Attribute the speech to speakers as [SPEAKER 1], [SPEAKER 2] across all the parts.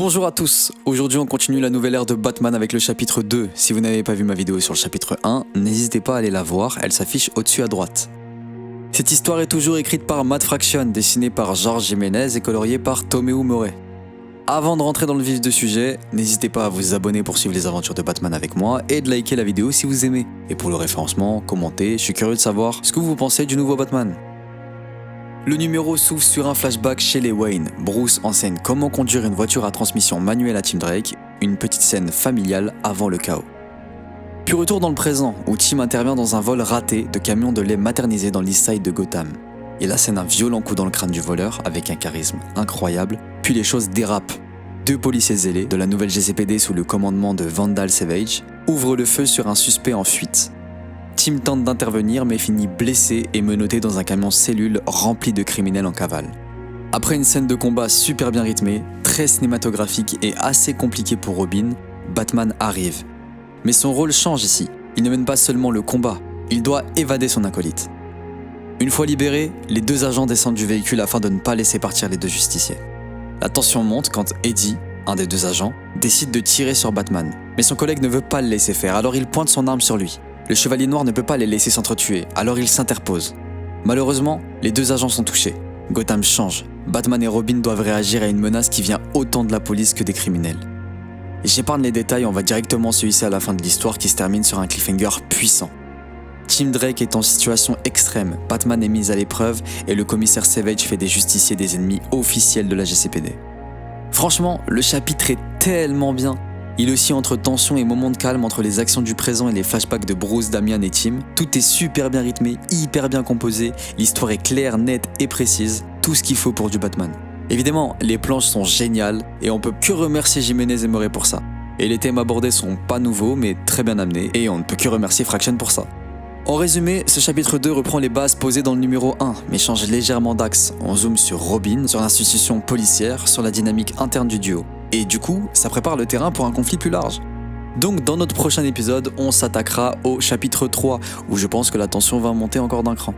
[SPEAKER 1] Bonjour à tous, aujourd'hui on continue la nouvelle ère de Batman avec le chapitre 2. Si vous n'avez pas vu ma vidéo sur le chapitre 1, n'hésitez pas à aller la voir, elle s'affiche au-dessus à droite. Cette histoire est toujours écrite par Matt Fraction, dessinée par Jorge Jiménez et coloriée par Tomeu Morey. Avant de rentrer dans le vif du sujet, n'hésitez pas à vous abonner pour suivre les aventures de Batman avec moi et de liker la vidéo si vous aimez. Et pour le référencement, commentez, je suis curieux de savoir ce que vous pensez du nouveau Batman. Le numéro s'ouvre sur un flashback chez les Wayne. Bruce enseigne comment conduire une voiture à transmission manuelle à Tim Drake, une petite scène familiale avant le chaos. Puis retour dans le présent, où Tim intervient dans un vol raté de camion de lait maternisé dans l'East Side de Gotham. Il assène un violent coup dans le crâne du voleur avec un charisme incroyable, puis les choses dérapent. Deux policiers zélés de la nouvelle GCPD sous le commandement de Vandal Savage ouvrent le feu sur un suspect en fuite. Tim tente d'intervenir mais finit blessé et menotté dans un camion cellule rempli de criminels en cavale. Après une scène de combat super bien rythmée, très cinématographique et assez compliquée pour Robin, Batman arrive. Mais son rôle change ici, il ne mène pas seulement le combat, il doit évader son acolyte. Une fois libérés, les deux agents descendent du véhicule afin de ne pas laisser partir les deux justiciers. La tension monte quand Eddie, un des deux agents, décide de tirer sur Batman. Mais son collègue ne veut pas le laisser faire, alors il pointe son arme sur lui. Le Chevalier Noir ne peut pas les laisser s'entretuer, alors il s'interpose. Malheureusement, les deux agents sont touchés. Gotham change. Batman et Robin doivent réagir à une menace qui vient autant de la police que des criminels. J'épargne les détails, on va directement se hisser à la fin de l'histoire qui se termine sur un cliffhanger puissant. Tim Drake est en situation extrême, Batman est mis à l'épreuve et le commissaire Savage fait des justiciers des ennemis officiels de la GCPD. Franchement, le chapitre est tellement bien. Il oscille entre tension et moments de calme entre les actions du présent et les flashbacks de Bruce, Damian et Tim. Tout est super bien rythmé, hyper bien composé, l'histoire est claire, nette et précise, tout ce qu'il faut pour du Batman. Évidemment, les planches sont géniales et on peut que remercier Jiménez et Morey pour ça. Et les thèmes abordés sont pas nouveaux mais très bien amenés et on ne peut que remercier Fraction pour ça. En résumé, ce chapitre 2 reprend les bases posées dans le numéro 1, mais change légèrement d'axe. On zoome sur Robin, sur l'institution policière, sur la dynamique interne du duo. Et du coup, ça prépare le terrain pour un conflit plus large. Donc dans notre prochain épisode, on s'attaquera au chapitre 3, où je pense que la tension va monter encore d'un cran.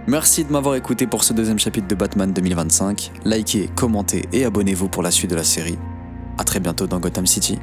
[SPEAKER 1] Merci de m'avoir écouté pour ce deuxième chapitre de Batman 2025. Likez, commentez et abonnez-vous pour la suite de la série. A très bientôt dans Gotham City.